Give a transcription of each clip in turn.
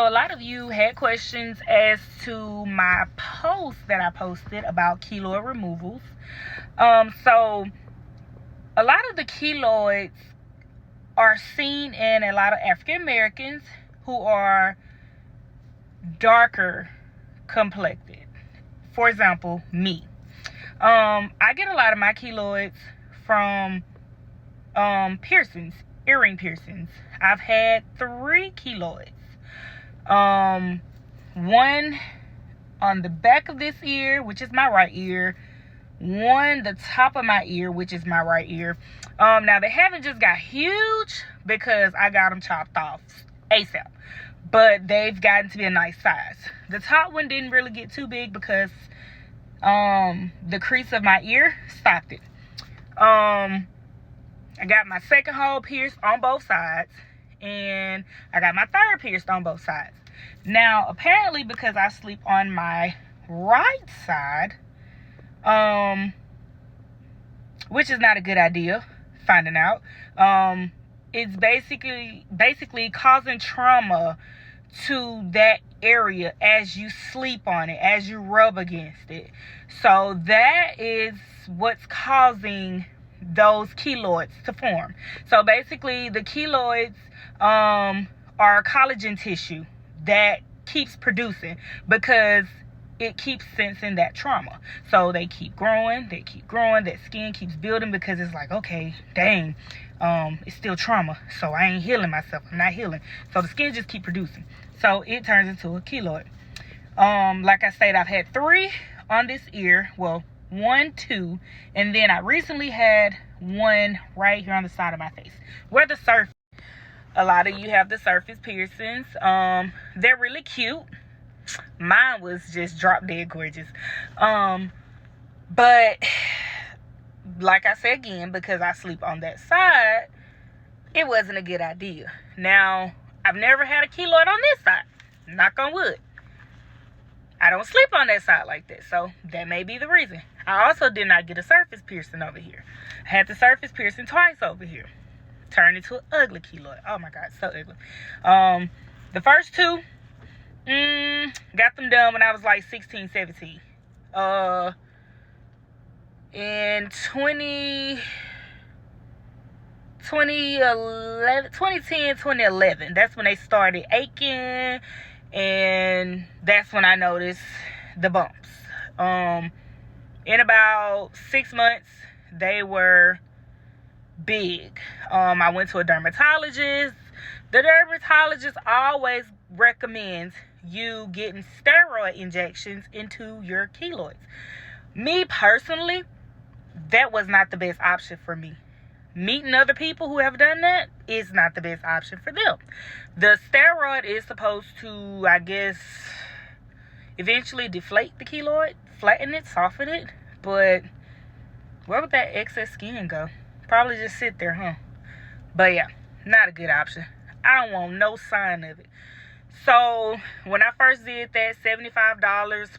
So a lot of you had questions as to my post that I posted about keloid removals. So a lot of the keloids are seen in a lot of African Americans who are darker complected. For example, me. I get a lot of my keloids from piercings, earring piercings. I've had 3 keloids. One on the back of this ear, which is my right ear. One the top of my ear, which is my right ear. Now they haven't just got huge because I got them chopped off ASAP, but they've gotten to be a nice size. The top one didn't really get too big because the crease of my ear stopped it. I got my second hole pierced on both sides, and I got my third pierced on both sides. Now, apparently, because I sleep on my right side, which is not a good idea, finding out, it's basically causing trauma to that area as you sleep on it, as you rub against it. So that is what's causing those keloids to form. So basically the keloids are collagen tissue that keeps producing because it keeps sensing that trauma. So they keep growing, that skin keeps building because it's like, okay, dang, it's still trauma, so I ain't healing myself, I'm not healing. So the skin just keep producing, so it turns into a keloid. Like I said, I've had 3 on this ear, well, 1, 2, and then I recently had 1 right here on the side of my face where the surface. A lot of you have the surface piercings. They're really cute. Mine was just drop dead gorgeous. But like I said again, because I sleep on that side, it wasn't a good idea. Now, I've never had a keloid on this side. Knock on wood. I don't sleep on that side like that, so that may be the reason. I also did not get a surface piercing over here. I had the surface piercing twice over here. Turned into an ugly keloid. Oh my God, so ugly. The first 2, got them done when I was like 16, 17. In 2010, 2011, that's when they started aching, and that's when I noticed the bumps. In about 6 months, they were big. I went to a dermatologist. The dermatologist always recommends you getting steroid injections into your keloids. Me personally, that was not the best option for me. Meeting other people who have done that is not the best option for them. The steroid is supposed to, I guess, eventually deflate the keloid, flatten it, soften it, but where would that excess skin go? Probably just sit there, huh? But yeah, not a good option. I don't want no sign of it. So when I first did that, $75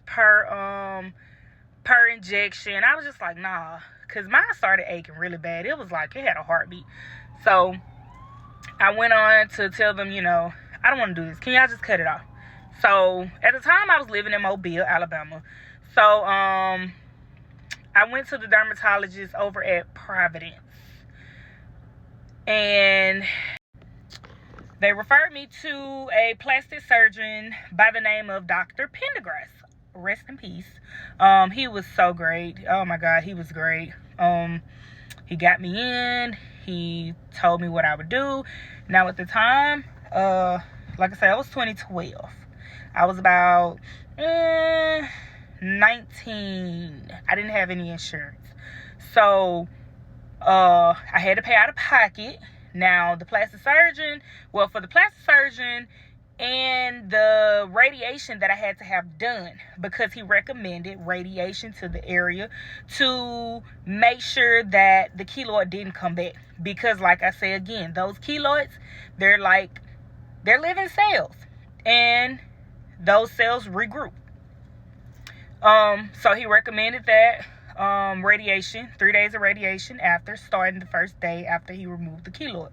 per injection, I was just like, nah, because mine started aching really bad. It was like it had a heartbeat. So I went on to tell them, I don't want to do this. Can y'all just cut it off? So at the time, I was living in Mobile, Alabama. So I went to the dermatologist over at Providence, and they referred me to a plastic surgeon by the name of Dr. Pendergrass. Rest in peace. He was so great. Oh my God, he was great. He got me in. He told me what I would do. Now at the time, like I said, it was 2012. I was about 19. I didn't have any insurance, so I had to pay out of pocket. Now the plastic surgeon, well, for the plastic surgeon and the radiation that I had to have done, because he recommended radiation to the area to make sure that the keloid didn't come back. Because like I say again, those keloids, they're living cells, and those cells regroup. So he recommended that radiation, 3 days of radiation after starting the first day after he removed the keloid.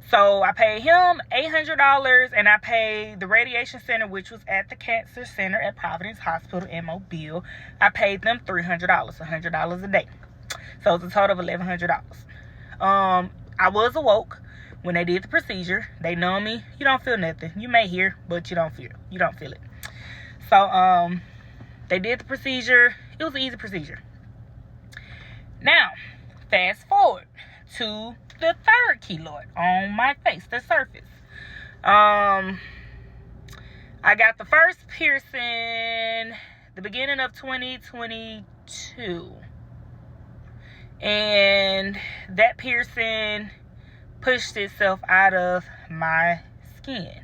So I paid him $800, and I paid the radiation center, which was at the cancer center at Providence Hospital in Mobile. I paid them $300, $100 a day. So it's a total of $1,100. I was awoke when they did the procedure. They numb me. You don't feel nothing. You may hear, but you don't feel it. So they did the procedure. It was an easy procedure. Now, fast forward to the third keloid on my face, the surface. I got the first piercing the beginning of 2022. And that piercing pushed itself out of my skin.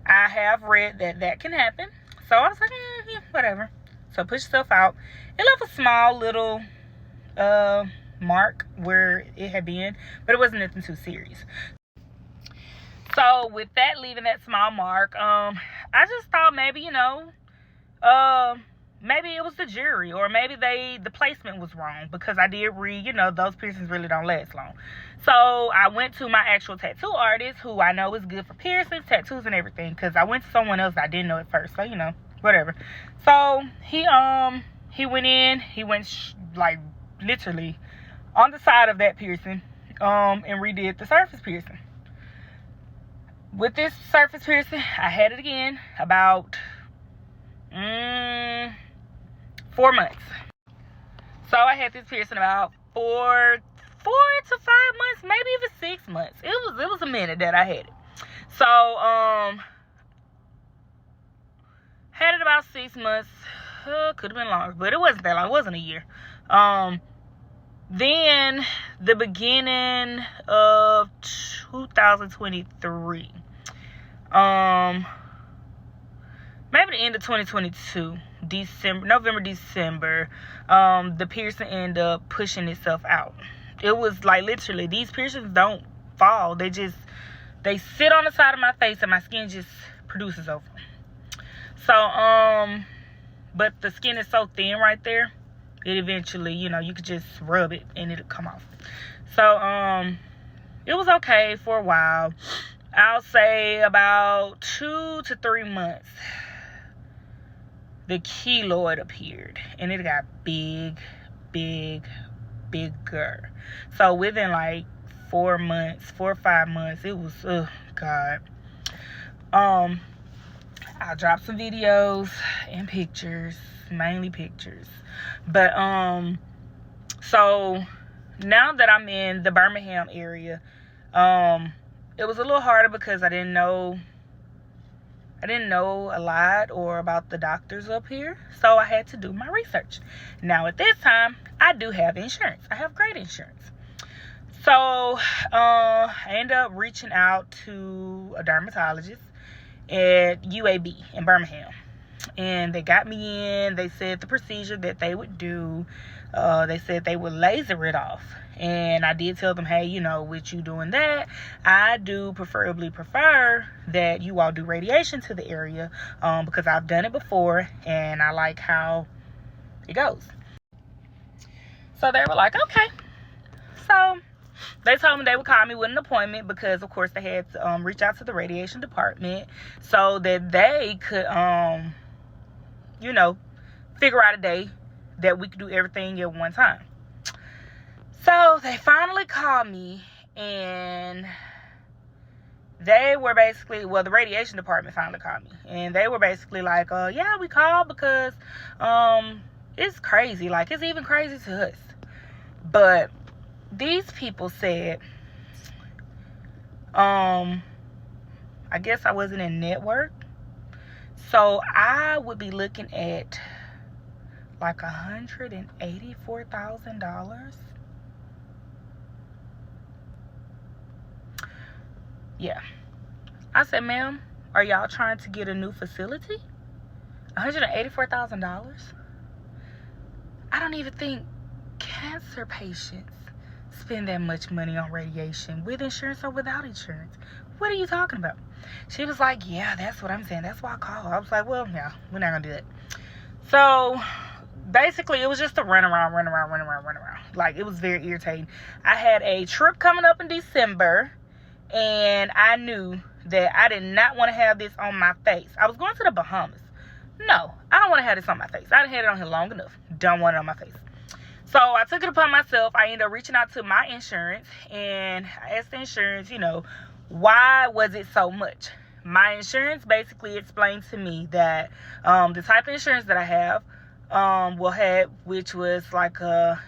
I have read that can happen. So I was like, yeah, whatever. So push itself out. It left a small little mark where it had been, but it wasn't nothing too serious. So with that, leaving that small mark, I just thought maybe, maybe it was the jury, or maybe the placement was wrong, because I did read, those piercings really don't last long. So I went to my actual tattoo artist, who I know is good for piercings, tattoos, and everything, because I went to someone else I didn't know at first. So, whatever. So he went in, like literally on the side of that piercing, and redid the surface piercing. With this surface piercing, I had it again about 4 months. So I had this piercing about 4 to 5 months, maybe even 6 months. It was a minute that I had it. So had it about 6 months. Could have been longer, but it wasn't that long. It wasn't a year. Then the beginning of 2023, maybe the end of 2022, November, December, the piercing ended up pushing itself out. It was like literally, these piercings don't fall. They sit on the side of my face, and my skin just produces over. So, but the skin is so thin right there, it eventually, you could just rub it and it'll come off. So, it was okay for a while. I'll say about 2 to 3 months, the keloid appeared, and it got bigger. So within like 4 or 5 months, it was, oh God. I'll drop some videos and pictures, mainly pictures. But so now that I'm in the Birmingham area, it was a little harder because I didn't know a lot or about the doctors up here, so I had to do my research. Now at this time, I do have insurance. I have great insurance. So I ended up reaching out to a dermatologist at UAB in Birmingham, and they got me in. They said the procedure that they would do, they said they would laser it off. And I did tell them, hey, with you doing that, I do prefer that you all do radiation to the area, because I've done it before and I like how it goes. So they were like, okay. So they told me they would call me with an appointment, because of course they had to reach out to the radiation department so that they could figure out a day that we could do everything at one time. So they finally called me, and they were basically, the radiation department finally called me, and they were basically like, yeah, we called because it's crazy. Like, it's even crazy to us. But these people said, I guess I wasn't in network, so I would be looking at like $184,000. Yeah. I said, ma'am, are y'all trying to get a new facility? $184,000? I don't even think cancer patients spend that much money on radiation, with insurance or without insurance. What are you talking about? She was like, yeah, that's what I'm saying. That's why I called. I was like, well, yeah, we're not going to do that. So basically, it was just a run around. Like, it was very irritating. I had a trip coming up in December, And I knew that I did not want to have this on my face. I was going to the Bahamas. No, I don't want to have this on my face. I done had it on here long enough. Don't want it on my face. So I took it upon myself. I ended up reaching out to my insurance, and I asked the insurance, why was it so much? My insurance basically explained to me that the type of insurance that I have which was like a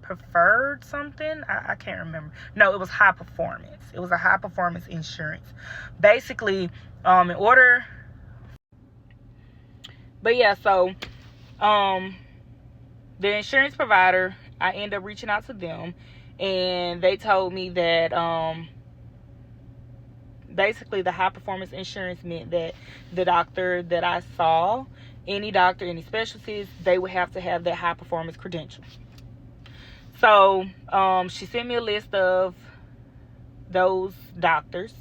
preferred something. I can't remember. No, it was high performance. It was a high performance insurance. Basically, in order. But yeah, so the insurance provider, I ended up reaching out to them, and they told me that basically the high performance insurance meant that the doctor that I saw, any doctor, any specialties, they would have to have that high performance credential. So she sent me a list of those doctors,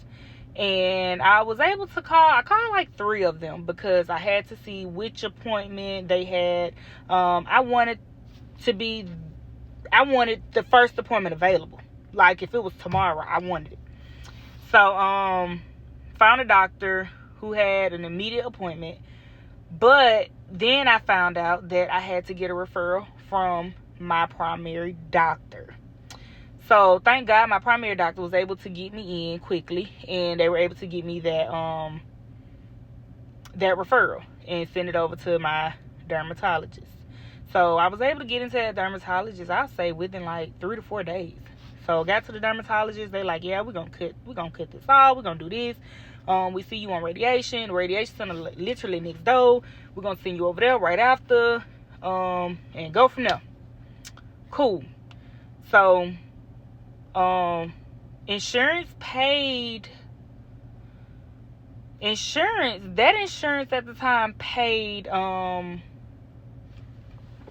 and I was able to I called like 3 of them because I had to see which appointment they had. I wanted the first appointment available. Like if it was tomorrow, I wanted it. So found a doctor who had an immediate appointment, but then I found out that I had to get a referral from my primary doctor. So thank God my primary doctor was able to get me in quickly, and they were able to get me that referral and send it over to my dermatologist. So I was able to get into that dermatologist, I'll say, within like 3 to 4 days. So got to the dermatologist, they like, yeah, we're gonna cut this off, we're gonna do this. We see you on radiation. The radiation center literally next door. We're gonna send you over there right after, and go from there. Cool. So insurance at the time paid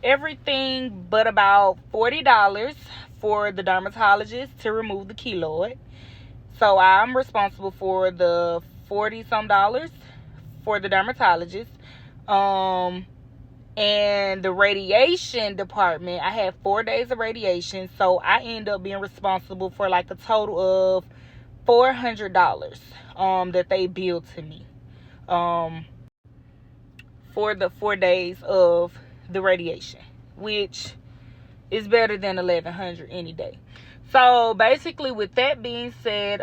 everything but about $40 for the dermatologist to remove the keloid. So I'm responsible for the $40-some for the dermatologist. And the radiation department, I had 4 days of radiation, so I end up being responsible for like a total of $400 that they billed to me for the 4 days of the radiation, which is better than $1,100 any day. So basically, with that being said,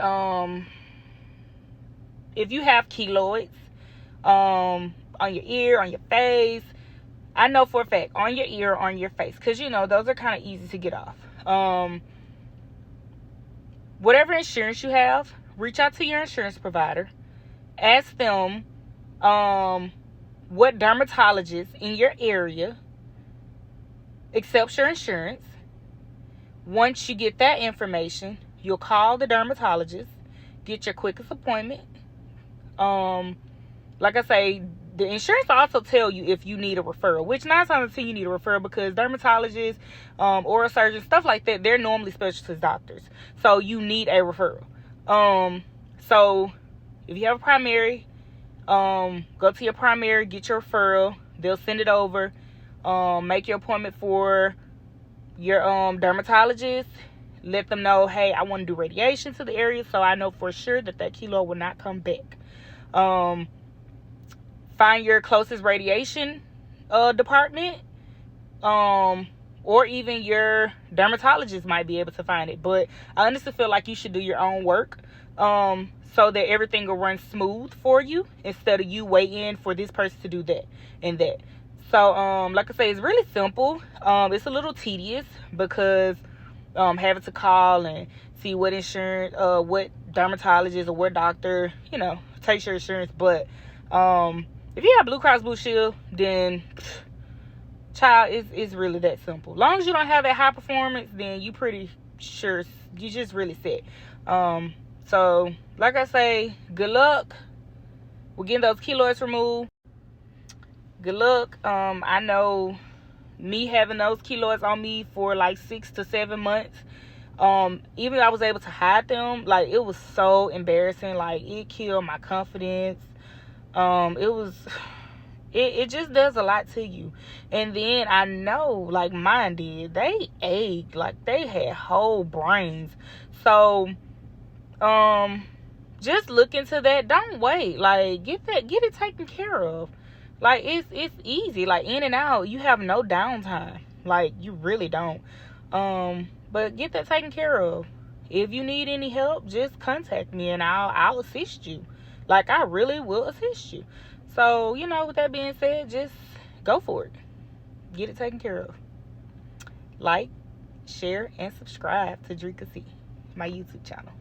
if you have keloids on your ear, on your face, I know for a fact, on your ear, on your face, because those are kind of easy to get off. Whatever insurance you have, reach out to your insurance provider, ask them what dermatologist in your area accepts your insurance. Once you get that information, you'll call the dermatologist, get your quickest appointment. Like I say, the insurance will also tell you if you need a referral, which 9 times out of 10 you need a referral, because dermatologists, oral surgeons, stuff like that, they're normally specialist doctors. So you need a referral. So if you have a primary, go to your primary, get your referral. They'll send it over. Make your appointment for your dermatologist. Let them know, hey, I want to do radiation to the area, so I know for sure that keloid will not come back. Find your closest radiation department, or even your dermatologist might be able to find it. But I honestly feel like you should do your own work, so that everything will run smooth for you, instead of you waiting for this person to do that and that. So like I say, it's really simple. It's a little tedious because having to call and see what insurance, what dermatologist or what doctor, takes your insurance. But if you have Blue Cross Blue Shield, then child, it's really that simple. As long as you don't have that high performance, then you pretty sure you just really set. So like I say, good luck with getting those keloids removed. Good luck. I know me having those keloids on me for like 6 to 7 months. Even though I was able to hide them, like, it was so embarrassing. Like, it killed my confidence. It just does a lot to you. And then I know, like mine did, they ached, like they had whole brains. So Just look into that. Don't wait. Like, get it taken care of. Like, it's easy. Like, in and out, you have no downtime. Like, you really don't. But get that taken care of. If you need any help, just contact me and I'll assist you. Like, I really will assist you. So, with that being said, just go for it. Get it taken care of. Like, share, and subscribe to Drika C, my YouTube channel.